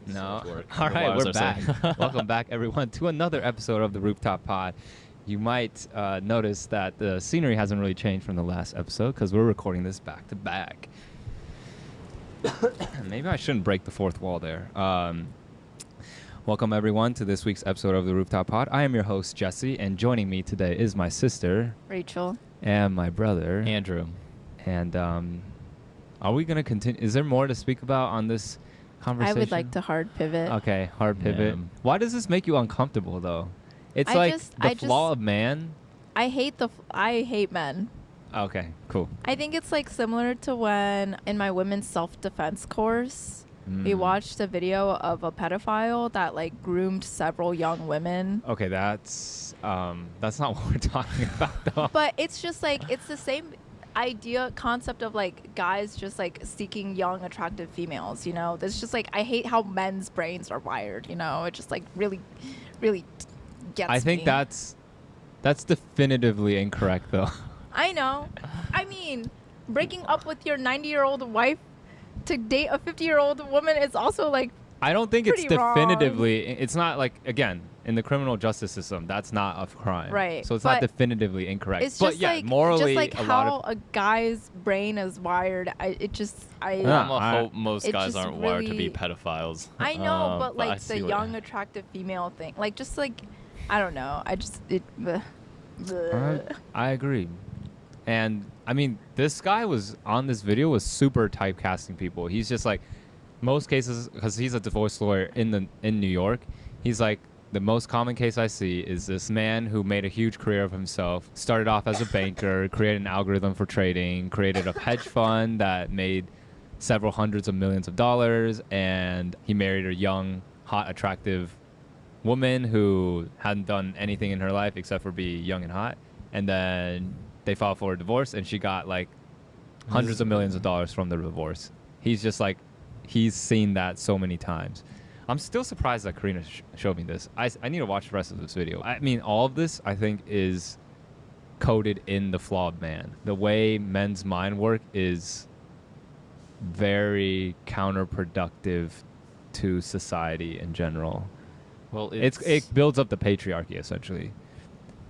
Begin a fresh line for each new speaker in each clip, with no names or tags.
No.
So work.
All right, we're
Our
back.
saying.
Welcome back, everyone, to another episode of the Rooftop Pod. You might notice that the scenery hasn't really changed from the last episode because we're recording this back to back. Maybe I shouldn't break the fourth wall there. Welcome, everyone, to this week's episode of the Rooftop Pod. I am your host, Jesse, and joining me today is my sister,
Rachel,
and my brother,
Andrew.
And are we going to continue? Is there more to speak about on this conversation?
I would like to hard pivot.
Okay, hard pivot.
Yeah.
Why does this make you uncomfortable, though? It's
I
flaw of man.
I hate men.
Okay, cool.
I think it's like similar to when in my women's self-defense course, we watched a video of a pedophile that like groomed several young women.
Okay, that's not what we're talking about, though.
But it's just like it's the same concept of like guys just like seeking young attractive females, you know. It's just like I hate how men's brains are wired, you know. It just like really gets
I think
me.
that's definitively incorrect, though.
I know. I mean, breaking up with your 90-year-old wife to date a 50-year-old woman is also like
I don't think it's
pretty wrong.
definitively. It's not like, again, in the criminal justice system, that's not a crime.
Right,
So it's
but
not definitively incorrect.
it's
but
just
yeah,
like
morally,
just like
a
how
lot of
a guy's brain is wired. I
Yeah.
I hope most
It
guys
just
aren't wired to be
really-
pedophiles.
I know, but
I
like
see
the
what-
young attractive female thing, like just like I don't know.
I agree. And I mean, this guy was on this video was super typecasting people. He's just like, most cases, because he's a divorce lawyer in New York, he's like, the most common case I see is this man who made a huge career of himself, started off as a banker, created an algorithm for trading, created a hedge fund that made several hundreds of millions of dollars, and he married a young, hot, attractive woman who hadn't done anything in her life except for be young and hot. And then they filed for a divorce, and she got like hundreds of millions of dollars from the divorce. He's just like, he's seen that so many times. I'm still surprised that Karina showed me this. I need to watch the rest of this video. I mean, all of this, I think, is coded in the flawed man. The way men's mind work is very counterproductive to society in general.
Well,
It builds up the patriarchy, essentially.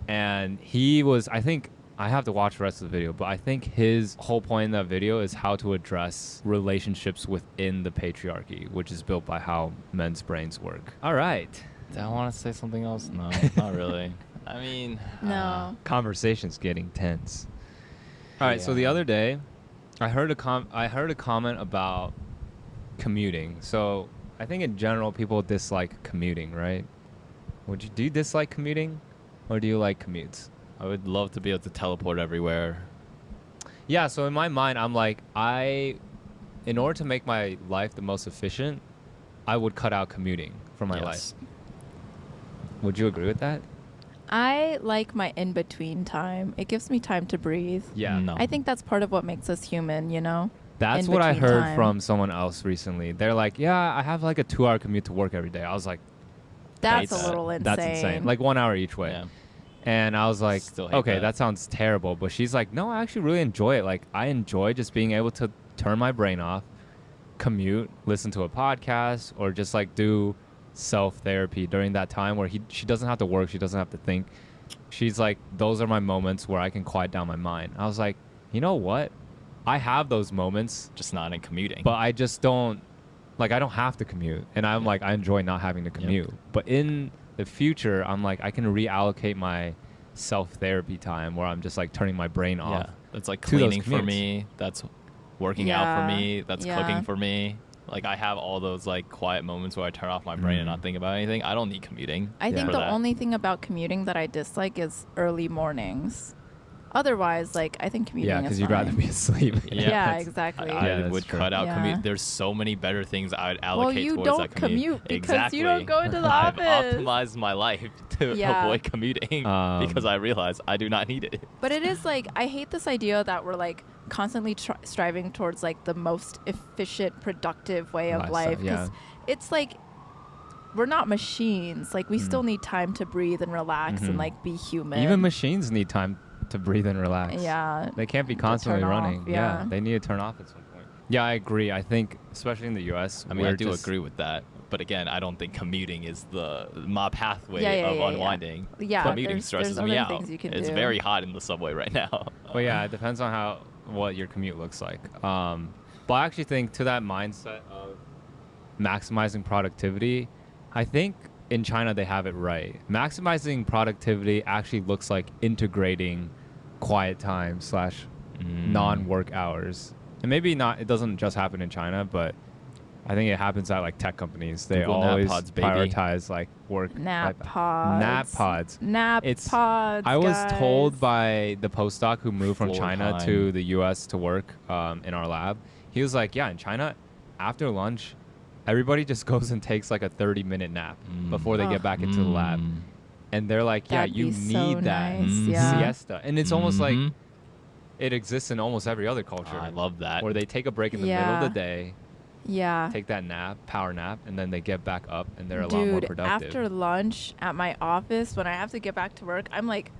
And he was, I think, I have to watch the rest of the video, but I think his whole point in that video is how to address relationships within the patriarchy, which is built by how men's brains work. All right.
Do I want to say something else? No, not really. I mean,
No.
Conversation's getting tense. All right, so the
Yeah.
other day, I heard a comment about commuting. So I think in general people dislike commuting, right? Do you dislike commuting, or do you like commutes?
I would love to be able to teleport everywhere.
Yeah, so in my mind, I'm like, in order to make my life the most efficient, I would cut out commuting from my life. Would you agree with that?
I like my in-between time. It gives me time to breathe.
Yeah.
No.
I think that's part of what makes us human, you know?
That's
in
what I
between
heard
time.
from someone else recently. They're like, yeah, I have like a 2-hour commute to work every day. I was like,
That's
Hate
a
that.
little insane.
that's insane. Like 1 hour each way.
Yeah.
And I was like,
Still hate
okay,
that.
that sounds terrible. But she's like, no, I actually really enjoy it. Like, I enjoy just being able to turn my brain off, commute, listen to a podcast, or just like do self-therapy during that time where she doesn't have to work. She doesn't have to think. She's like, those are my moments where I can quiet down my mind. I was like, you know what? I have those moments,
Just not in commuting.
but I just don't, like, I don't have to commute. And I'm like, I enjoy not having to commute. But in the future, I'm like, I can reallocate my self-therapy time where I'm just like turning my brain off.
yeah, that's like
to those
cleaning for
commutes.
me. That's working out for
Yeah.
me. That's
Yeah.
cooking for me. Like I have all those like quiet moments where I turn off my brain and
Mm.
not think about anything. I don't need commuting.
I think
for
the
that.
only thing about commuting that I dislike is early mornings. Otherwise, like, I think commuting
Yeah,
is
because you'd rather
fine.
be asleep.
Yeah,
Yeah,
that's-
exactly.
I
Yeah, that's
would
true.
cut out
Yeah.
commute. There's so many better things I would allocate
Well, you
towards
don't
that commute.
commute because
Exactly.
you don't go into the
I've
office.
optimized my life to
Yeah.
avoid commuting because I realize I do not need it.
But it is like, I hate this idea that we're like constantly striving towards like the most efficient, productive way of
Lifestyle,
life. Because it's like, we're not machines. Like, we still need time to breathe and relax and like be human.
Even machines need time to breathe and relax.
Yeah.
They can't be
To
constantly
turn off,
running.
yeah.
They need to turn off at some point. Yeah, I agree. I think, especially in the U.S.,
I mean,
we're
I do
just-
agree with that. But again, I don't think commuting is my pathway
Yeah, yeah,
of
yeah, yeah.
unwinding.
Yeah,
commuting
there's
stresses
other
me out.
things you can
It's
do.
very hot in the subway right now.
But yeah, it depends on what your commute looks like. But I actually think to that mindset of maximizing productivity, I think in China they have it right. Maximizing productivity actually looks like integrating quiet time / non-work hours. And maybe not. It doesn't just happen in China, but I think it happens at like tech companies. They
Google nap
always
pods, baby.
prioritize like work.
Nap
life-
pods.
Nap pods.
Nap
It's-
pods.
I was
guys.
told by the postdoc who moved from
Floor
China
time.
to the U.S. to work in our lab. He was like, yeah, in China, after lunch, everybody just goes and takes like a 30-minute nap before they get back into the lab. And they're like, yeah,
That'd
you
be so
need that
nice, yeah.
siesta. And it's almost like
Mhm.
it exists in almost every other culture.
I love that.
Where they take a break in the middle of the
Yeah.
day,
Yeah.
take that nap, power nap, and then they get back up and they're a lot more
Dude,
productive.
after lunch at my office, when I have to get back to work, I'm like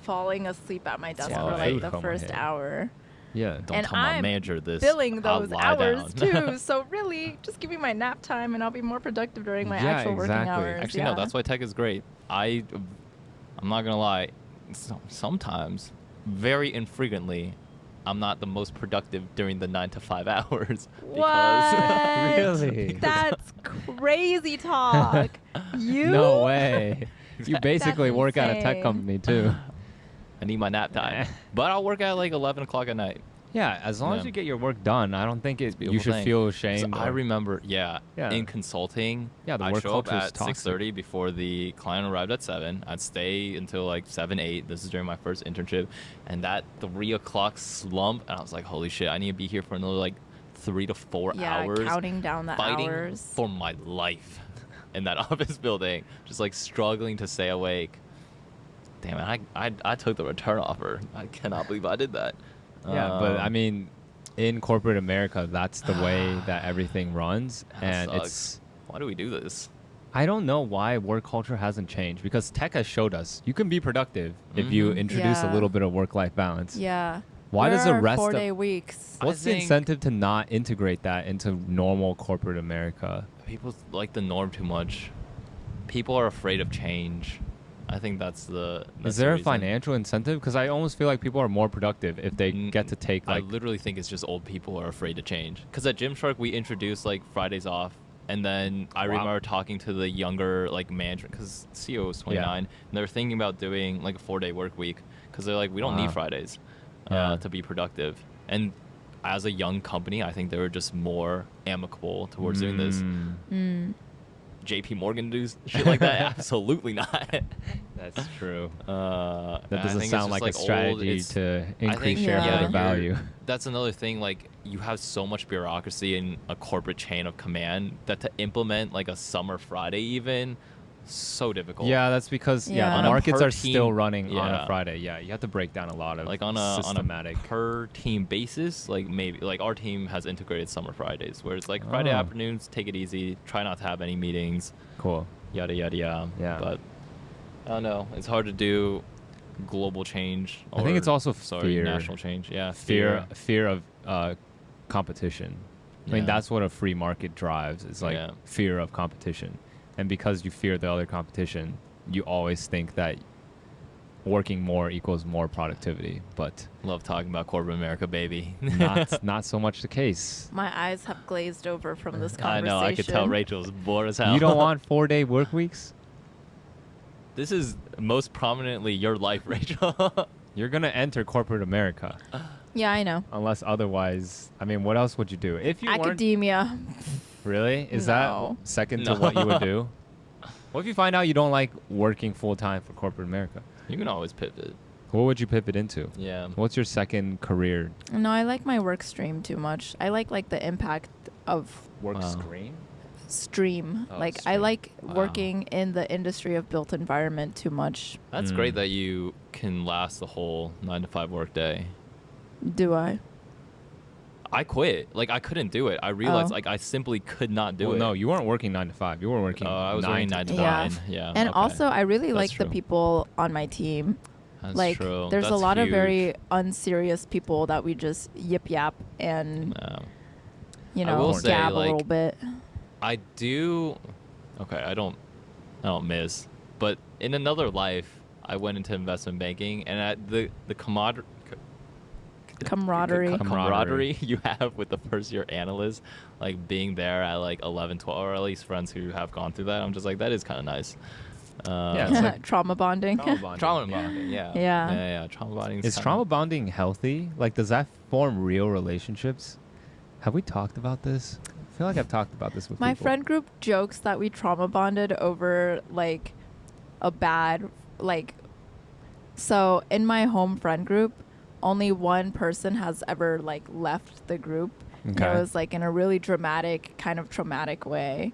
falling asleep at my desk
Yeah,
for
food
like the
coma
first
hit.
hour.
Yeah.
Don't
and
tell my
I'm
manager this.
Billing
I'll
those
lie
hours
down.
too. So really, just give me my nap time and I'll be more productive during my
Yeah,
actual working
exactly.
hours.
Actually,
yeah.
no. That's why tech is great. I'm not gonna lie. Sometimes, very infrequently, I'm not the most productive during the 9 to 5 hours.
What?
Really?
That's crazy talk. You?
No way. You basically
That's
work at a tech
insane.
company too.
I need my nap time, but I'll work at like 11 o'clock at night.
Yeah, as long as
Yeah.
you get your work done, I don't think you
Beautiful
should
thing.
feel
'Cause
ashamed.
I
or-
remember, yeah,
Yeah.
in consulting,
Yeah, the
I'd
work
show up
culture is
at
toxic.
6:30 before the client arrived at 7. I'd stay until like 7, 8. This is during my first internship, and that 3 o'clock slump, and I was like, holy shit, I need to be here for another like 3 to 4
Yeah,
hours,
counting down the
fighting
hours.
for my life in that office building, just like struggling to stay awake. Damn it, I took the return offer. I cannot believe I did that.
Yeah, but I
Um,
mean, in corporate America, that's the way that everything runs,
that
and
sucks.
it's.
Why do we do this?
I don't know why work culture hasn't changed because tech has showed us you can be productive if you
Mhm.
introduce a
Yeah.
little bit of work-life balance.
Yeah.
Why
Where
does the
are
rest
4-day
of
weeks?
what's the
think-
incentive to not integrate that into normal corporate America?
People like the norm too much. People are afraid of change. I think that's the. That's
Is there
the
a
reason.
financial incentive? Because I almost feel like people are more productive if they get to take like.
I literally think it's just old people are afraid to change. Because at Gymshark we introduced like Fridays off, and then I
Wow.
remember talking to the younger like manager because CEO was 29, and they were thinking about doing like a 4-day work week because they're like we don't
Wow.
need Fridays
Yeah.
to be productive. And as a young company, I think they were just more amicable towards doing this.
Mm.
JP Morgan do shit like that? Absolutely not.
That's true.
And I
That doesn't
think it's
sound
just,
like a
old.
strategy
It's-
to
I
increase
think,
shareholder
yeah,
you're-
value.
That's another thing. Like you have so much bureaucracy in a corporate chain of command that to implement like a summer Friday even so difficult.
Yeah, that's because
Yeah.
the
On a
markets
per
are still
team-
running on a
yeah.
Friday. Yeah, you have to break down a lot of
like on a
systematic.
per team basis. Like maybe like our team has integrated summer Fridays where it's like Friday
Oh.
afternoons, take it easy, try not to have any meetings,
Cool.
yada yada yada.
Yeah.
But I don't know. It's hard to do global change.
I think it's
or,
also
sorry,
fear.
national change. Yeah,
Fear of competition. I mean,
Yeah.
that's what a free market drives. It's like
Yeah.
fear of competition, and because you fear the other competition, you always think that working more equals more productivity. But
Love talking about corporate America, baby.
not so much the case.
My eyes have glazed over from this
I
conversation.
know. I could tell Rachel's bored as hell.
You don't want 4-day work weeks?
This is most prominently your life, Rachel.
You're gonna enter corporate America
Yeah, I know.
unless otherwise. I mean, what else would you do if you weren't?
Academia.
Really? Is
No.
that second
No.
to what you would do? What if you find out you don't like working full time for corporate America?
You can always pivot.
What would you pivot into?
Yeah.
What's your second career?
No, I like my work stream too much. I like the impact of
Work
Wow.
stream?
stream.
Oh,
Like I
stream.
like
Wow.
working in the industry of built environment too much.
That's
Mm.
great that you can last the whole 9 to 5 work day.
Do I?
I quit. Like I couldn't do it. I realized
Oh.
like I simply could not do
Well,
it.
no, you weren't working 9 to 5. You were working.
I was working 9 to
Yeah.
9. Yeah.
And
okay.
also, I really
That's
like the
true.
people on my team.
That's
Like,
true.
there's a
That's
lot of
huge.
very unserious people that we just yip yap and
Yeah.
you
I will
know,
say,
gab a
like,
little bit.
I do. Okay, I don't miss. But in another life, I went into investment banking, and the camaraderie you have with the first year analyst, like being there at like 11, 12, or at least friends who have gone through that, I'm just like, that is kind of nice.
Yeah, it's like
Trauma bonding.
Trauma bonding, yeah.
Yeah.
Yeah. Trauma bonding
is trauma bonding healthy? Like, does that form real relationships? Have we talked about this? I feel like I've talked about this with
My
people.
friend group jokes that we trauma bonded over like a bad like. So in my home friend group, only one person has ever like left the group. And
Okay.
it was like in a really dramatic, kind of traumatic way.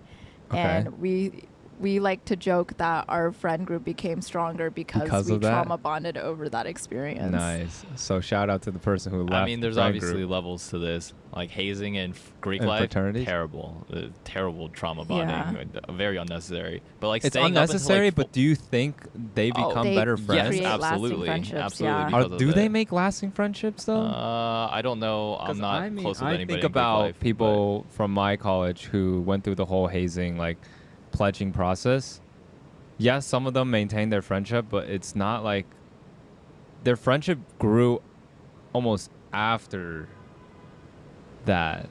Okay.
And we like to joke that our friend group became stronger because we
of that?
trauma bonded over that experience.
Nice. So shout out to the person who left.
I mean, there's
the friend
obviously
group.
levels to this. Like hazing and Greek
And
life,
fraternities?
terrible, terrible trauma bonding,
Yeah.
very unnecessary. But like
It's
staying up until,
unnecessary,
like,
but do you think they become
They
better
create
friends?
Yes,
lasting
absolutely,
friendships,
absolutely.
yeah.
because of
Do they
it.
make lasting friendships though?
I don't know.
'Cause
I'm not
I mean,
close with
I
anybody.
think
in Greek
about
life,
people from my college who went through the whole hazing, like pledging process. Yes, some of them maintain their friendship, but it's not like their friendship grew almost after that.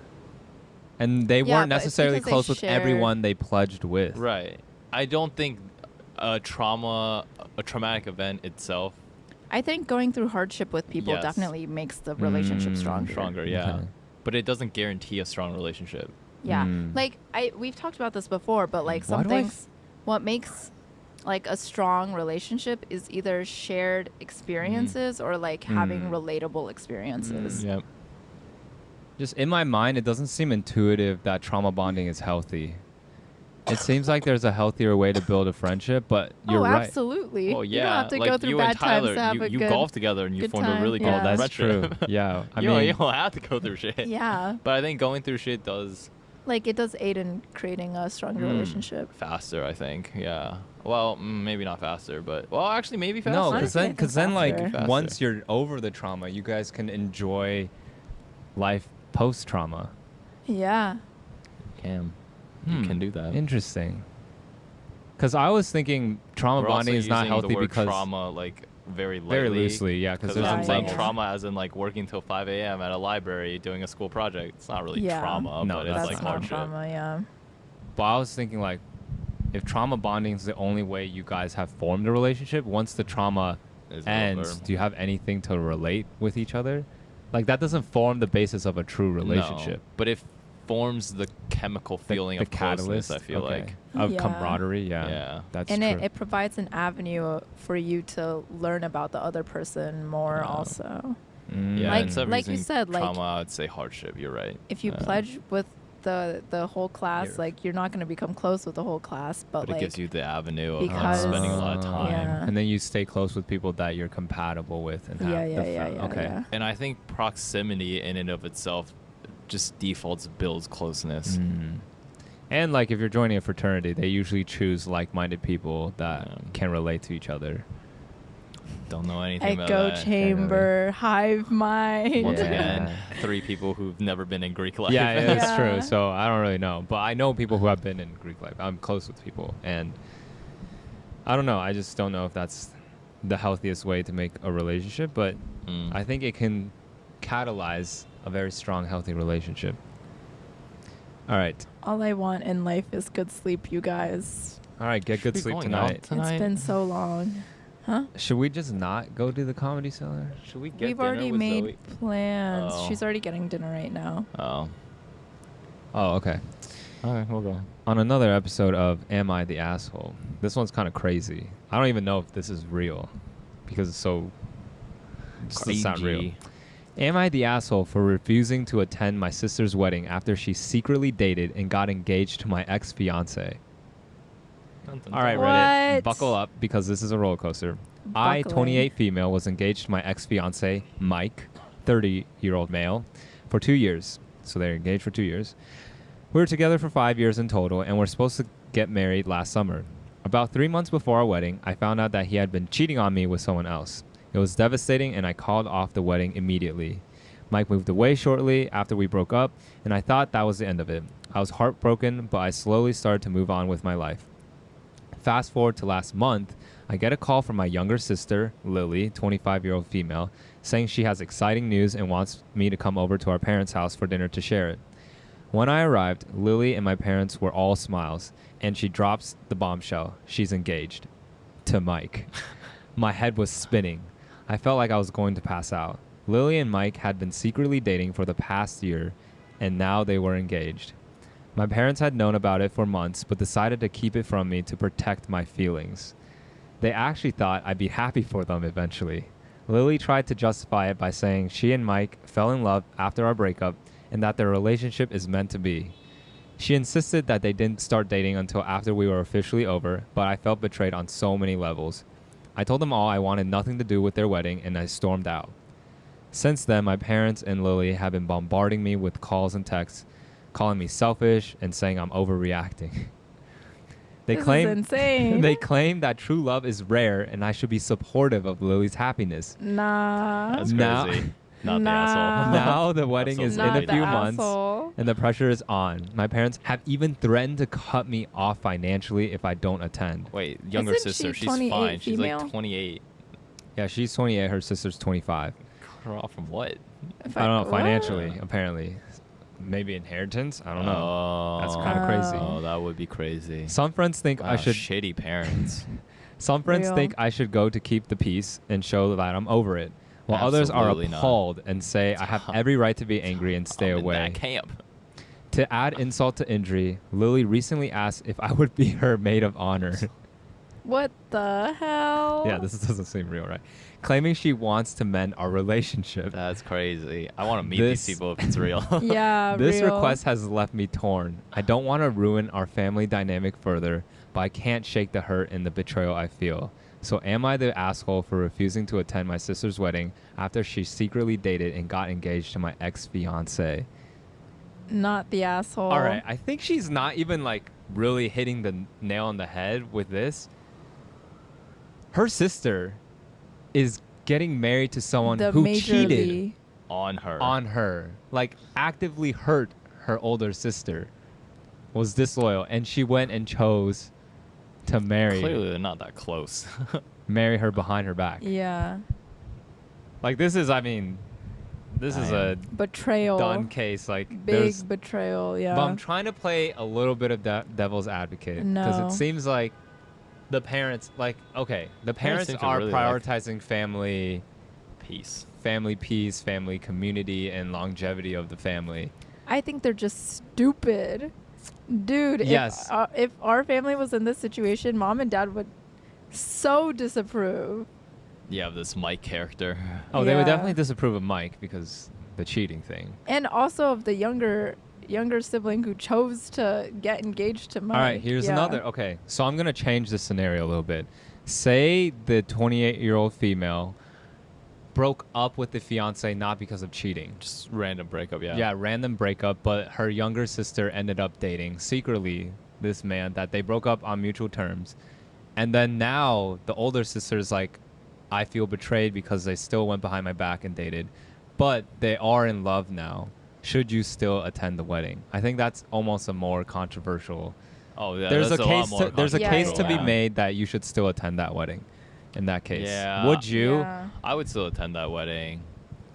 And they
Yeah,
weren't
but it's
necessarily
because they
close with
shared-
everyone they pledged with.
but right. I don't think a traumatic event itself
I think going through hardship with people
Yes.
definitely makes the relationship
Mm,
stronger.
stronger, yeah.
Okay.
But it doesn't guarantee a strong relationship.
Yeah.
Mm.
Like we've talked about this before, but like
Why
some
do I
things what makes like a strong relationship is either shared experiences or like having
Mm.
relatable experiences.
Yep.
Just in my mind, it doesn't seem intuitive that trauma bonding is healthy. It seems like there's a healthier way to build a friendship, but you're
Oh,
right.
absolutely.
Well,
You
yeah.
don't have to
like
go through
you
bad
and Tyler,
times to have a
you
good
golf together and you
good
formed a really
time,
good
yeah.
Oh, that's true.
friendship.
Yeah. I
you
mean,
don't have to go through shit.
Yeah.
But I think going through shit does
Like it does aid in creating a stronger relationship.
faster, I think. Yeah. Well, maybe not faster, but well, actually, maybe faster.
no,
Honestly, I
because
think
then like
faster.
once you're over the trauma, you guys can enjoy life post trauma.
Yeah.
Cam, you can do that.
Interesting. Because I was thinking trauma
We're
bonding
also
is not
using
healthy
the word
because
trauma like very lightly.
very loosely, yeah. Because
Because
there's
I'm
Yeah,
saying
yeah.
trauma as in like working till 5 a.m. at a library doing a school project. It's not really
Yeah.
trauma,
No,
but
that's
it's
That's
like
not
hardship.
trauma, yeah.
But I was thinking like, if trauma bonding is the only way you guys have formed a relationship, once the trauma
It's
ends,
over.
do you have anything to relate with each other? Like that doesn't form the basis of a true relationship.
No, but it forms the chemical feeling
the
of closeness,
catalyst,
I feel
okay.
like.
Of
Yeah.
camaraderie. Yeah,
Yeah.
that's
And
true.
it provides an avenue for you to learn about the other person more
Yeah.
also.
Yeah,
Like-
instead of
like you
using
said, like-
trauma, I would say hardship. You're right.
If you
Yeah.
pledge with the whole class,
You're-
like you're not going to become close with the whole class, but,
But
like
it gives you the avenue of
because-
spending a lot of time.
Yeah.
And then you stay close with people that you're compatible with and have
yeah,
the
yeah,
fun-
yeah,
okay.
yeah.
And I think proximity in and of itself just defaults builds closeness.
Mm. And like if you're joining a fraternity, they usually choose like-minded people that
Yeah.
can relate to each other.
Don't know anything about
Echo
that.
chamber, hive mind.
Once
Yeah.
again, 3 people who've never been in Greek life.
Yeah, it's
Yeah.
true. So I don't really know, but I know people who have been in Greek life. I'm close with people, and I don't know. I just don't know if that's the healthiest way to make a relationship, but
Mm.
I think it can catalyze a very strong, healthy relationship. All right,
All I want in life is good sleep, you guys.
all right. Get
Should
good
we
sleep
going out
tonight.
tonight?
It's been so long. Huh?
Should we just not go to the Comedy Cellar?
Should we get
We've
dinner
already
with
made
Zoe?
plans.
Oh.
She's already getting dinner right now.
Oh.
Oh, okay.
Okay, we'll go.
On another episode of Am I the Asshole? This one's kind of crazy. I don't even know if this is real because it's so it just doesn't sound real.
Crazy.
Am I the asshole for refusing to attend my sister's wedding after she secretly dated and got engaged to my ex-fiance? All right, Reddit,
What?
buckle up because this is a roller coaster. I,
Buckling.
28 female, was engaged to my ex-fiance, Mike, 30-year-old male, for 2 years. So they're engaged for 2 years. We were together for 5 years in total, and we're supposed to get married last summer. About 3 months before our wedding, I found out that he had been cheating on me with someone else. It was devastating, and I called off the wedding immediately. Mike moved away shortly after we broke up, and I thought that was the end of it. I was heartbroken, but I slowly started to move on with my life. Fast forward to last month, I get a call from my younger sister, Lily, 25-year-old female, saying she has exciting news and wants me to come over to our parents' house for dinner to share it. When I arrived, Lily and my parents were all smiles, and she drops the bombshell. She's engaged. To Mike. My head was spinning. I felt like I was going to pass out. Lily and Mike had been secretly dating for the past year, and now they were engaged. My parents had known about it for months, but decided to keep it from me to protect my feelings. They actually thought I'd be happy for them eventually. Lily tried to justify it by saying she and Mike fell in love after our breakup and that their relationship is meant to be. She insisted that they didn't start dating until after we were officially over, but I felt betrayed on so many levels. I told them all I wanted nothing to do with their wedding, and I stormed out. Since then, my parents and Lily have been bombarding me with calls and texts, calling me selfish and saying I'm overreacting. They
This
claim
is insane.
they claim that true love is rare and I should be supportive of Lily's happiness.
Nah.
That's
Now-
crazy. Not the
Nah.
asshole.
Now the wedding
so
is
Not
in a
the
few months
asshole.
and the pressure is on. My parents have even threatened to cut me off financially if I don't attend.
Wait, younger
Isn't
sister.
she
She's
28
fine. She's
female?
like 28.
Yeah, she's 28, her sister's 25.
Cut her off from what?
If
I don't know,
what?
financially, apparently. Maybe inheritance? I don't know.
Oh,
That's kinda crazy.
Oh, that would be crazy.
Some friends think I
Wow,
should
shitty parents.
Some friends
Real.
think I should go to keep the peace and show that I'm over it, while others are
Absolutely not.
appalled and say I have every right to be angry and stay
I'm in
away.
that camp.
To add insult to injury, Lily recently asked if I would be her maid of honor.
What the hell?
Yeah, this doesn't seem real, right? Claiming she wants to mend our relationship.
That's crazy. I want to meet
This-
these people if it's real.
Yeah,
This
real.
request has left me torn. I don't want to ruin our family dynamic further, but I can't shake the hurt and the betrayal I feel. So am I the asshole for refusing to attend my sister's wedding after she secretly dated and got engaged to my ex-fiance?
Not the asshole.
All right, I think she's not even like really hitting the nail on the head with this. Her sister is getting married to someone
The
who
majorly-
cheated
On her.
on her, like actively hurt her older sister, was disloyal, and she went and chose to
Clearly, they're not that close.
marry her behind her back.
Yeah.
Like this is, I mean, this is a
Betrayal.
done case. Like
Big
there's,
betrayal. Yeah.
but I'm trying to play a little bit of devil's advocate because
No.
it seems like the parents, like, okay, the parents
seem to
are
really like-
prioritizing family
Peace.
peace, family community, and longevity of the family.
I think they're just stupid. Dude,
Yes.
if our family was in this situation, mom and dad would so disapprove.
You have this Mike character.
Oh, they would
Yeah.
definitely disapprove of Mike because the cheating thing.
And also of the younger sibling who chose to get engaged to Mike.
All right, here's
Yeah.
another. Okay, so I'm going to change the scenario a little bit. Say the 28-year-old female broke up with the fiance not because of cheating.
Just random breakup, yeah.
Yeah, random breakup, but her younger sister ended up dating secretly this man that they broke up on mutual terms. And then now the older sister's like, I feel betrayed because they still went behind my back and dated. But they are in love now. Should you still attend the wedding? I think that's almost a more controversial.
Oh, yeah.
There's a
that's lot
case.
more
There's a
Yeah,
case to be
yeah.
made that you should still attend that wedding. In that case,
Yeah.
would you,
Yeah.
I would still attend that wedding.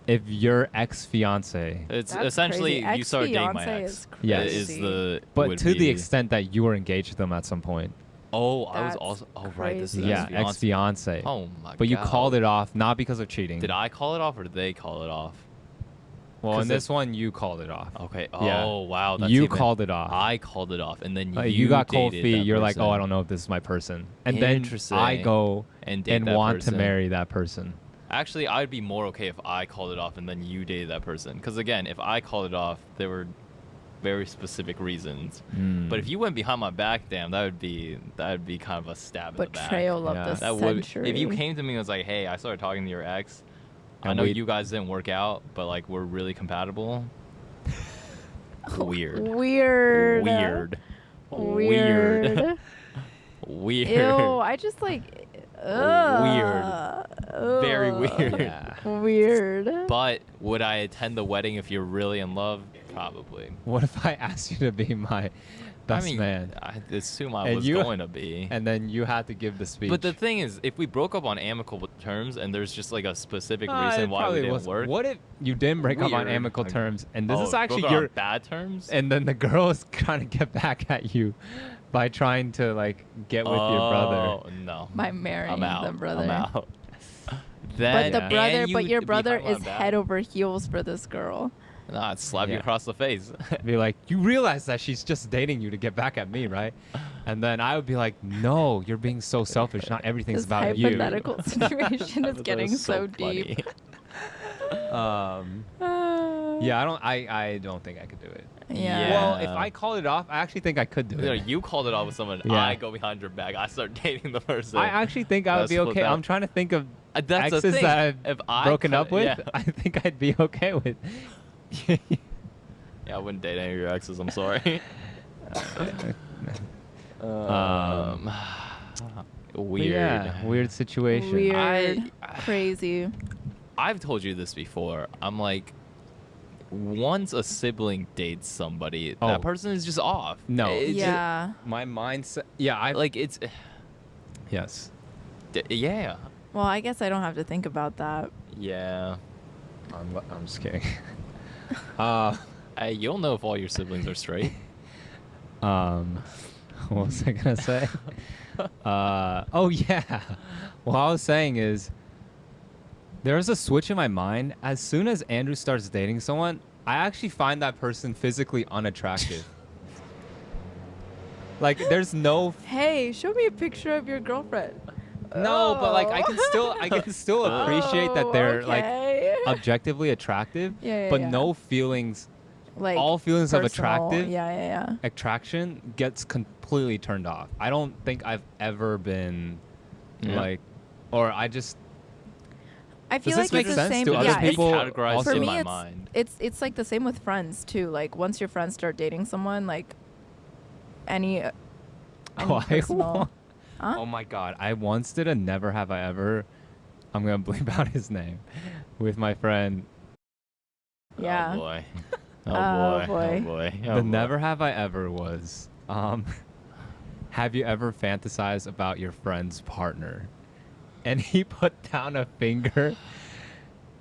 if your ex-fiance,
It's
That's
essentially
crazy.
you started dating my
Ex-fiance
ex.
is
Yes.
Is
crazy.
the
but
would
to the
be-
extent that you were engaged to them at some point?
Oh, I was
That's
also. Oh, right. This is
crazy.
Yeah,
ex-fiance.
ex-fiance.
Oh my god.
But you called it off not because of cheating.
Did I call it off or did they call it off?
Well,
'Cause
in this one, you called it off.
Okay.
Yeah.
Oh wow. That's
You
even-
called it off.
I called it off, and then
Like, you got cold
dated
feet.
that
You're like, oh, I
person
don't know if this is my person. And then I
Interesting.
go
and date
and
that
want
person.
to marry that person.
Actually, I'd be more okay if I called it off and then you dated that person. Because again, if I called it off, there were very specific reasons.
Mm.
But if you went behind my back, damn, that would be kind of a stab in the back.
Betrayal of
Yeah.
the
That would.
century.
If you came to me and was like, "Hey, I started talking to your ex. I
And
know
we-
you guys didn't work out, but like we're really compatible." Weird.
Weird.
Weird.
Weird.
Weird.
Ew, I just like. Ugh.
Weird. Very
Ugh.
weird.
Yeah.
Weird.
But would I attend the wedding if you're really in love? Probably.
What if I asked you to be my best
I mean,
man,
I assume I
And
was
you-
going to be.
and then you had to give the speech?
But the thing is, if we broke up on amicable terms and there's just like a specific
It
reason why we
probably
didn't
wasn't.
work.
What if you didn't break up on
Weird.
amicable
Like,
terms, and this is
broke
actually
up on
your,
bad terms?
and then the girl is trying to get back at you by trying to like get with your brother?
Oh, no.
By marrying
I'm out.
the brother.
I'm out.
But
Then,
the
Yeah.
brother,
and
but
you
your
be
brother
hung on
is
bad.
head over heels for this girl.
Nah, I'd slap you
Yeah.
across the face.
Be like, you realize that she's just dating you to get back at me, right? And then I would be like, no, you're being so selfish. Not everything's
This
about you.
hypothetical situation is
That
getting
was
so
funny.
deep.
Yeah, I don't think I could do it.
Yeah.
Well, if I called it off, I actually think I could do
You know,
it.
you called it off with someone.
Yeah.
I go behind your back. I start dating the person.
I actually think I would
That's
be
what
okay.
that-
I'm trying to think of
That's the
exes
thing.
that I've
If I
broken up
could-
with.
yeah.
I think I'd be okay with.
Yeah, I wouldn't date any of your exes. I'm sorry.
But
Weird.
yeah, weird situation.
Weird.
I-
Crazy.
I've told you this before. I'm like, once a sibling dates somebody,
Oh.
that person is just off.
No.
It's just-
Yeah.
My mindset. Yeah, I
like it's.
yes.
Yeah.
Well, I guess I don't have to think about that.
Yeah.
I'm just kidding.
Hey, you'll know if all your siblings are straight.
What was I gonna say? Oh yeah. What I was saying is, there's a switch in my mind. As soon as Andrew starts dating someone, I actually find that person physically unattractive. Like, there's no
Hey, show me a picture of your girlfriend.
no, but like I can still appreciate that they're like
okay.
objectively attractive,
Yeah,
but
yeah.
no feelings.
like
all feelings of
personal-
attractive
Yeah.
attraction gets completely turned off. I don't think I've ever been
Yeah.
like, or I just
I feel
Does this
like
make
it's the
sense?
same.
Do other
yeah, it's-
people
categorized
also-
for
in
me,
my
it's,
mind.
it's like the same with friends too. Like once your friends start dating someone, like any
Oh, I
personal.
want-
Huh?
oh my god, I once did a never have I ever. I'm gonna bleep out his name with my friend.
Yeah.
Oh boy. Oh
Oh,
boy.
boy.
Oh boy. Oh
The
boy.
never have I ever was. Have you ever fantasized about your friend's partner? And he put down a finger,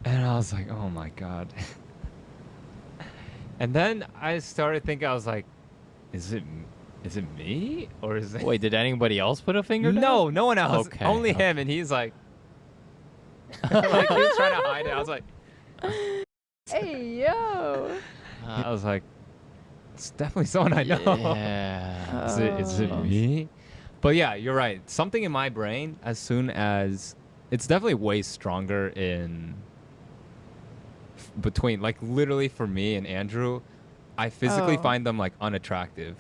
and I was like, oh my god. And then I started thinking, I was like, is it me or is it?
Wait, did anybody else put a finger down?
No, no one else.
Okay,
Only
okay.
him, and he's like, like he was trying to hide it. I was like,
Hey yo.
I was like, it's definitely someone I know.
Yeah.
Is it
Oh.
me? But yeah, you're right. Something in my brain, as soon as it's definitely way stronger in between, like literally for me and Andrew, I physically
Oh.
find them like unattractive.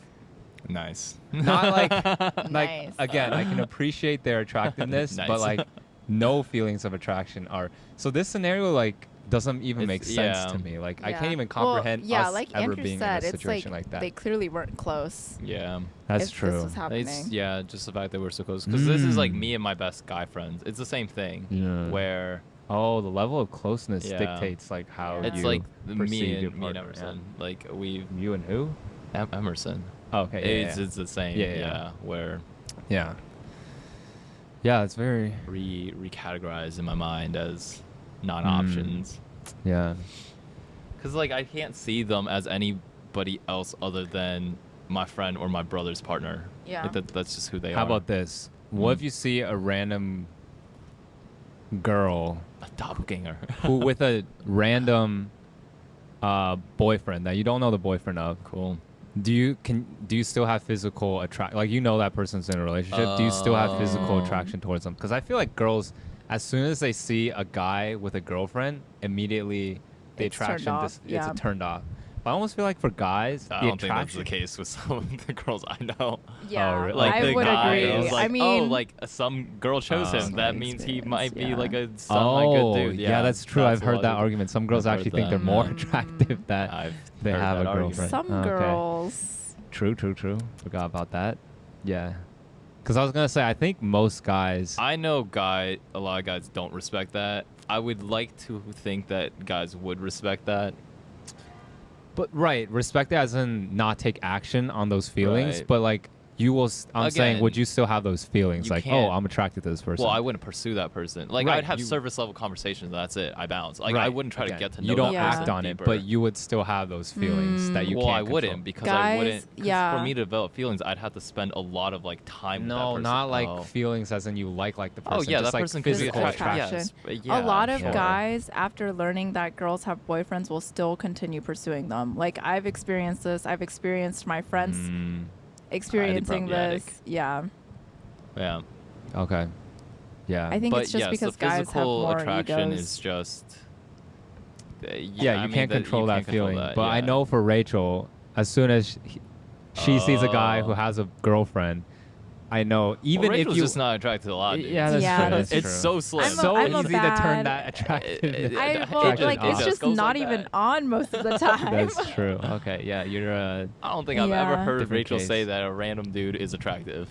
Nice.
Not like
Nice.
again, I can appreciate their attractiveness, but
Nice.
like no feelings of attraction are. So this scenario like doesn't even
It's-
make sense
yeah.
to me. Like I
Yeah.
can't even
Well,
comprehend
yeah,
us
like
ever
Andrew
being
said,
in a
it's
situation
like,
like that.
they clearly weren't close.
Yeah.
That's
if
true.
This was happening.
It's yeah, just the fact that we're so close. Because this is like
Mm.
me and my best guy friends. It's the same thing.
Yeah.
Where
Oh, the level of closeness
Yeah.
dictates like how
Yeah.
it's
you
like
perceive
me
your
and
partner,
Emerson. Like we
You and who?
Emerson.
Oh, okay. Yeah,
It's the same.
Yeah,
Yeah.
yeah.
Where
yeah. Yeah, it's very
recategorized in my mind as non-options.
yeah.
Because like I can't see them as anybody else other than my friend or my brother's partner.
Yeah.
Like, that's just who they
How
are.
about this? What if
Mm.
you see a random girl
A doppelganger.
who with a random boyfriend that you don't know the boyfriend of?
Cool.
Do you still have physical attract? Like you know that person's in a relationship. Do you still have physical
Oh.
attraction towards them? Because I feel like girls, as soon as they see a guy with a girlfriend, immediately the
It's turned
attraction
off,
just
yeah.
it's turned off. But I almost feel like for guys,
I
the
don't think that's
attraction.
the case with some of the girls I know.
Yeah,
really?
Like
I
the
would
guy
agree.
is like,
I mean,
oh, like some girl chose
Oh,
him.
From
That
my
means he
experience,
might be
yeah.
like a
Oh,
good dude.
yeah, that's true. I've heard that
logic.
argument. Some girls
I've heard
actually think they're
that.
more
Mm.
attractive that
I've
they
heard
have a
that argument.
girlfriend.
some
Okay.
girls.
True. Forgot about that. Yeah. Because I was gonna say, I think most guys.
I know a lot of guys don't respect that. I would like to think that guys would respect that.
But right, respect it as in not take action on those feelings.
Right.
But like you will. I'm saying,
Again,
would you still have those feelings?
you
Like, oh,
can't-
I'm attracted to this person.
Well, I wouldn't pursue that person. Like,
Right,
I'd have
you-
surface level conversations. And that's it. I bounce. Like, I
Right,
wouldn't try
again,
to get to know
You don't
that
Yeah.
act
person
on it,
deeper.
but you would still have those feelings that you
well,
can't
I
control.
wouldn't because I
Guys,
wouldn't. 'Cause
yeah.
For me to develop feelings, I'd have to spend a lot of like time. with that
No,
person.
not like
Oh.
feelings as in you like the person.
Oh yeah,
just
that
like
person could be
physical
attraction.
attraction.
Yes, but yeah,
A lot of
sure.
guys, after learning that girls have boyfriends, will still continue pursuing them. Like I've experienced this. I've experienced my friends experiencing
problematic.
this. Yeah,
Yeah.
Okay. Yeah.
I think
But
it's just
yes,
because
the
guys have
physical
more
attraction
egos.
is just.
Yeah,
I
you
mean,
can't control
you
that
can't control
feeling.
that,
But I
yeah.
know for Rachel, as soon as she sees a guy who
Oh.
has a girlfriend, I know even
Well,
if
Rachel's
you
just not attracted to a lot of dudes.
yeah, that's
Yeah,
true.
that's
That's
it's
true.
so slim.
so
I'm a
easy to turn
bad-
that attractiveness.
I well,
attraction
like it's
off.
just
goes
not
like
even
that.
on most of the time.
That's true. Okay, yeah, you're
I don't think I've ever
Yeah.
heard
Different
Rachel
case.
say that a random dude is attractive.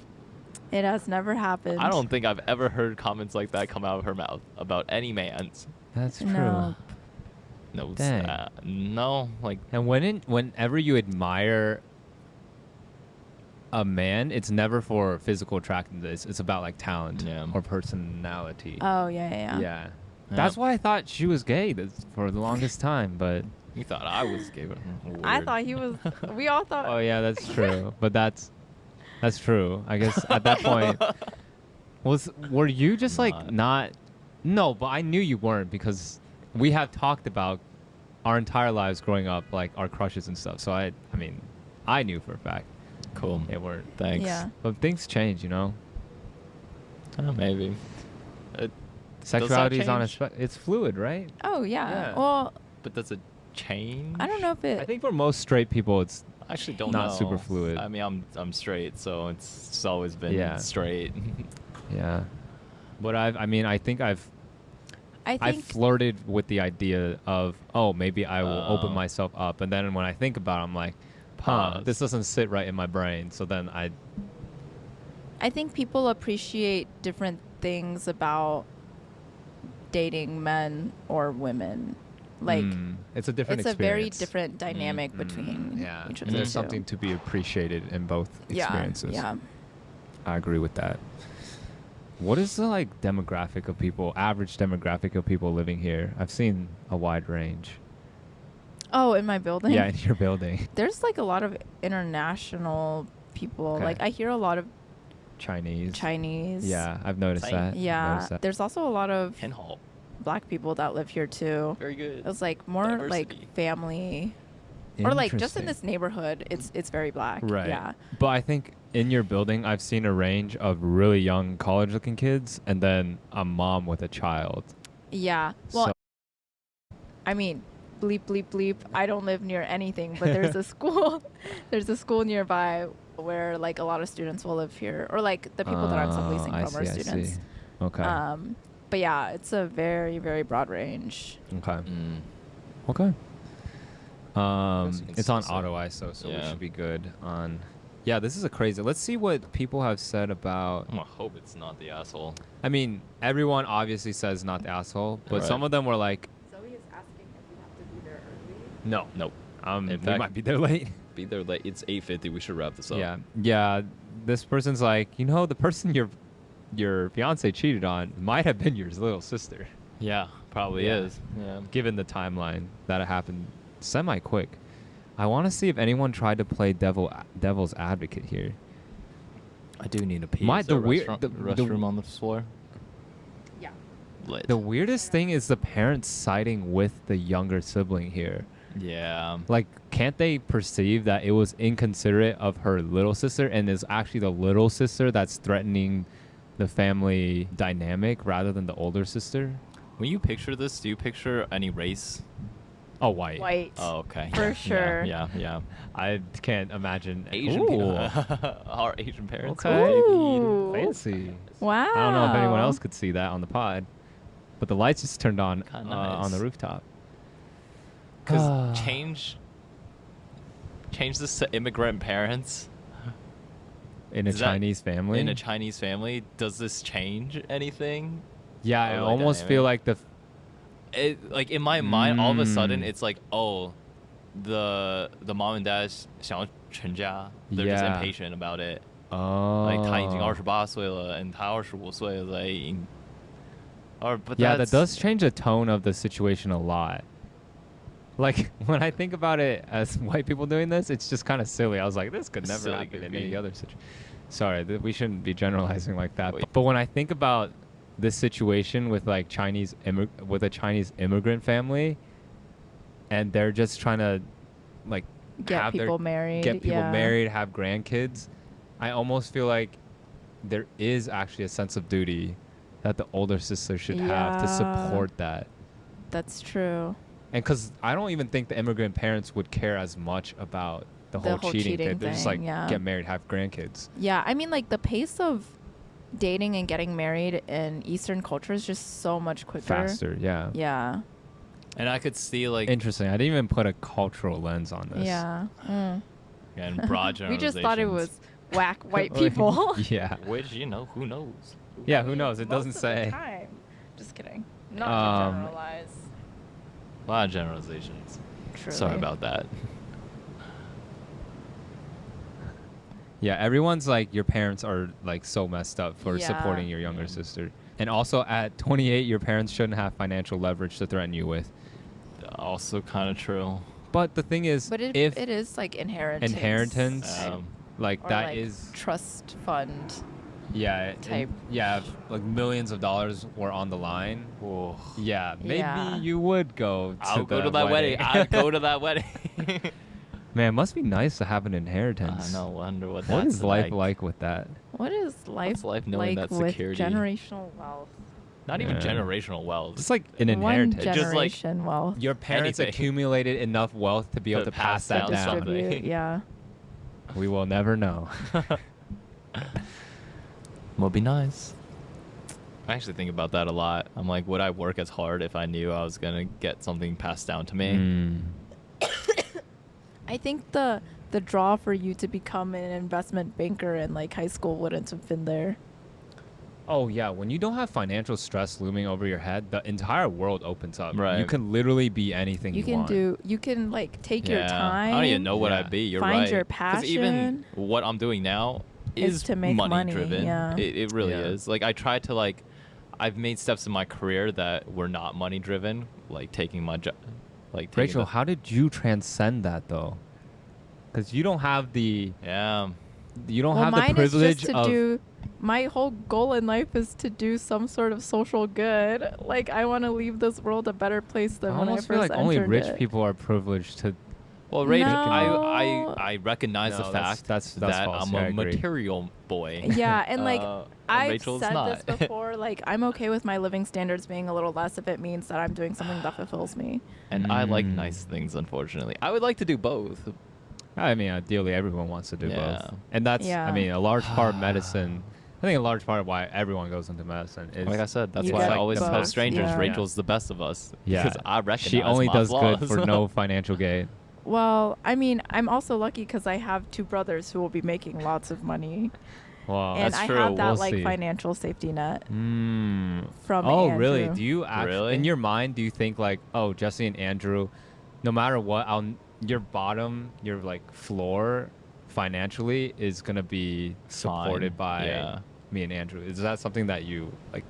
It has never happened.
I don't think I've ever heard comments like that come out of her mouth about any man's.
That's true.
No.
No,
Dang.
no, like
And whenever you admire a man, it's never for physical attractiveness. It's about like talent
Yeah.
or personality.
Oh yeah.
Yeah. That's why I thought she was gay for the longest time, but
you thought I was gay. But
I
weird.
thought he was. We all thought.
oh yeah, that's true. But that's true. I guess at that point, were you just like
Not.
not? No, but I knew you weren't because we have talked about our entire lives growing up, like our crushes and stuff. So I mean, I knew for a fact
Cool.
it weren't.
Thanks.
Yeah.
But things change, you know.
Maybe.
Sexuality is on a
change?
it's fluid, right?
Oh yeah.
Yeah.
Well,
But does it change?
I don't know if it.
I think for most straight people, it's
I actually don't
not
know.
super fluid.
I mean, I'm straight, so it's always been
Yeah.
straight.
yeah. But I think I've
I think.
flirted with the idea of, oh, maybe I will open
Oh.
myself up, and then when I think about it, I'm like, huh,
Pause.
this doesn't sit right in my brain. So then
I think people appreciate different things about dating men or women. Like
it's a different
it's a very
experience.
different dynamic between
Yeah,
each of
and
the
there's
two.
something to be appreciated in both experiences.
Yeah.
I agree with that. What is the like demographic of people, average demographic of people living here? I've seen a wide range.
Oh, in my building.
Yeah, in your building.
There's like a lot of international people.
Okay.
Like I hear a lot of
Chinese.
Chinese.
Yeah, I've noticed
Same.
that. I've
Yeah.
noticed that.
There's also a lot of
Hen Hall.
black people that live here too.
Very good.
It's like more like
Diversity.
family, or like just in
Interesting.
this neighborhood. It's very black.
Right.
Yeah.
But I think in your building, I've seen a range of really young college-looking kids, and then a mom with a child.
Yeah. Well,
So-
I mean, bleep bleep bleep. I don't live near anything, but there's a school. There's a school nearby where like a lot of students will live here, or like the people that I'm subleasing
I
from are
see, I
students.
see. Okay.
But yeah, it's a very very broad range.
Okay.
Mm.
Okay.
Guess you can
It's on
see so.
auto ISO, so we
Yeah.
should be good on. Yeah, this is a crazy. Let's see what people have said about.
I'm gonna hope it's not the asshole.
I mean, everyone obviously says not the asshole, but
Right.
some of them were like,
Zoe is asking if we have to be there early.
no,
Nope.
we
In fact-
might be there late.
Be there late. It's 8:50. We should wrap this up.
Yeah, yeah. This person's like, the person your fiance cheated on might have been your little sister,
Yeah. Probably
Yeah.
is. Yeah.
given the timeline that it happened semi quick. I want to see if anyone tried to play devil's advocate here.
I do need a pee.
My-
Is there
the
a
weird-
restroom on the floor.
Yeah.
Lit.
The weirdest thing is the parents siding with the younger sibling here.
Yeah.
Like, can't they perceive that it was inconsiderate of her little sister and is actually the little sister that's threatening the family dynamic rather than the older sister?
When you picture this, do you picture any race?
Oh, white.
White.
Oh, okay.
For
Yeah,
sure.
Yeah. Yeah.
I can't imagine.
Asian
Ooh.
people. Our Asian parents.
Okay.
Ooh.
Fancy.
Wow.
I don't know if anyone else could see that on the pod, but the lights just turned on
Kinda
on the
nice.
rooftop.
Because change this to immigrant parents.
in a
Does that-
Chinese family.
In a Chinese family, does this change anything?
Yeah, I
Or, like,
almost
dynamic?
feel like
Like in my mind, all of a sudden,
Mm.
it's like, oh, the mom and dad 想要成家, they're just
Yeah.
impatient about it.
oh,
Like 他已经28岁了 and 他25岁了 like, or but
yeah, that
that's,
does change the tone of the situation a lot. Like when I think about it as white people doing this, it's just kind of silly. I was like, this could never
Silly
happen
could
in
be.
any other situation. Sorry, we shouldn't be generalizing like that.
Wait.
But when I think about this situation with like with a Chinese immigrant family, and they're just trying to like
Get
have
people married.
get people
yeah.
married, have grandkids, I almost feel like there is actually a sense of duty that the older sister should have to
Yeah.
support that.
That's true.
And because I don't even think the immigrant parents would care as much about the whole cheating thing. They're just like,
thing, yeah.
get married, have grandkids.
Yeah, I mean, like the pace of dating and getting married in Eastern culture is just so much quicker.
Faster, yeah.
Yeah.
and I could see like
Interesting. I didn't even put a cultural lens on this.
Yeah. Mm.
and broad
We just thought it was whack white
Oh,
people.
yeah.
which who knows.
Yeah, who knows? It
Most
doesn't
of the
say.
time. Just kidding. Not
Um,
to generalize.
A lot of generalizations.
Truly.
Sorry about that.
Yeah, everyone's like, your parents are like so messed up for
Yeah.
supporting your younger
Yeah.
sister. And also at 28, your parents shouldn't have financial leverage to threaten you with.
Also kind of true.
But the thing is,
But
if
it is like inheritance.
Inheritance, like
or
that
like
is,
trust fund.
yeah,
type.
yeah, if, like millions of dollars were on the line.
Oh.
Yeah, maybe
Yeah.
you would go to
I'll go
the
to that wedding. I'll go to that wedding.
Man, it must be nice to have an
I
inheritance.
know. Wonder what
What
that's
is life like with that?
What is life,
life knowing
like
that
with
security?
generational wealth?
Not even
Yeah.
generational wealth.
It's like an
One
inheritance.
Just like-
generation wealth.
Your parents
Anything.
accumulated enough wealth to be able
To
to pass
pass
that
down
down.
something.
Distribute, yeah.
We will never know.
Would be nice. I actually think about that a lot. I'm like, would I work as hard if I knew I was gonna get something passed down to me?
Mm.
I think the draw for you to become an investment banker in like high school wouldn't have been there.
Oh yeah, when you don't have financial stress looming over your head, the entire world opens up.
Right.
You can literally be anything you,
You
want.
can like take your
Yeah.
time.
I don't even know what
Yeah.
I'd be. You're
Find
right.
your
'Cause even
passion.
what I'm doing now
Is
is
to make
money,
money,
driven.
yeah.
It really
Yeah.
is. Like I try to like, I've made steps in my career that were not money driven. Like taking my job. Like taking
Rachel,
the-
how did you transcend that though? Because you don't have the
Yeah.
have the
mine
privilege
is just to
of.
do. My whole goal in life is to do some sort of social good. Like I want to leave this world a better place
I
than when I
almost
first
feel like only
entered
rich
it.
people are privileged to.
Well, Rachel,
No.
I recognize
No,
the
that's-
fact
that's
that
false.
I'm
Yeah, I
a
agree.
material boy.
Yeah, and like
And
I've
Rachel's
said
not.
this before. Like I'm okay with my living standards being a little less if it means that I'm doing something that fulfills me.
And I like
Mm.
nice things, unfortunately. I would like to do both.
I mean, ideally, everyone wants to do
Yeah.
both, and that's.
Yeah.
I mean, a large part of medicine. I think a large part of why everyone goes into medicine is.
Like I said, that's
You
why I
get
always
both,
tell strangers
yeah.
Rachel's the best of us.
Yeah.
Because I recognize
she only
my
does
flaws.
good for no financial gain.
Well, I mean, I'm also lucky because I have two brothers who will be making lots of money,
Wow.
and
That's
I
true.
have that
We'll
like
see.
financial safety net
Mm.
from
Oh,
Andrew.
really? Do you actually,
Really?
in your mind, do you think like, oh, Jesse and Andrew, no matter what, your bottom, your like floor financially is gonna be supported
Fine.
by
Yeah.
me and Andrew? Is that something that you like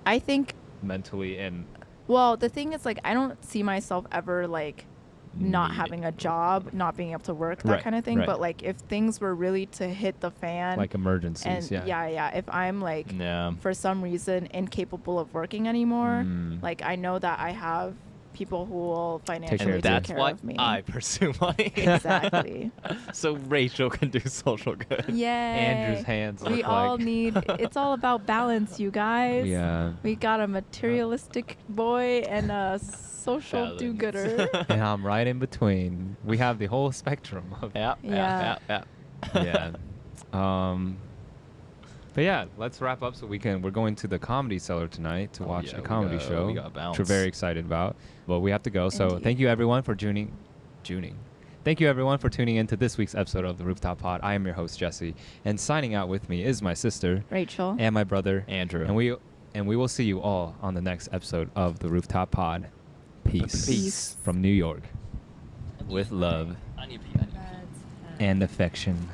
I think.
mentally and
Well, the thing is, like, I don't see myself ever like not
Need-
having a job, not being able to work, that
Right,
kind of thing.
right.
But like, if things were really to hit the fan,
like emergencies?
and
Yeah.
if I'm like
Yeah.
for some reason incapable of working anymore,
Mm.
like I know that I have people who will financially
care of
And
take
you.
that's
care
why
of me.
I pursue money.
Exactly.
So Rachel can do social good.
Yay.
Andrew's hands
We
look
all
like-
need. It's all about balance, you guys.
Yeah.
We got a materialistic boy and a social
Balance.
do-gooder.
And I'm right in between. We have the whole spectrum of.
Yeah.
Yeah.
Yeah. But yeah, let's wrap up so we're going to the Comedy Cellar tonight to
Oh,
watch
yeah,
a
we
comedy
gotta-
show,
we gotta
which we're
bounce.
very excited about. But we have to go. So
Indeed.
thank you everyone for tuning Thank you, everyone, for tuning in to this week's episode of the Rooftop Pod. I am your host, Jesse, and signing out with me is my sister
Rachel.
and my brother
Andrew.
And we will see you all on the next episode of the Rooftop Pod. Peace.
Peace.
From New York. With love
I need pee.
and affection.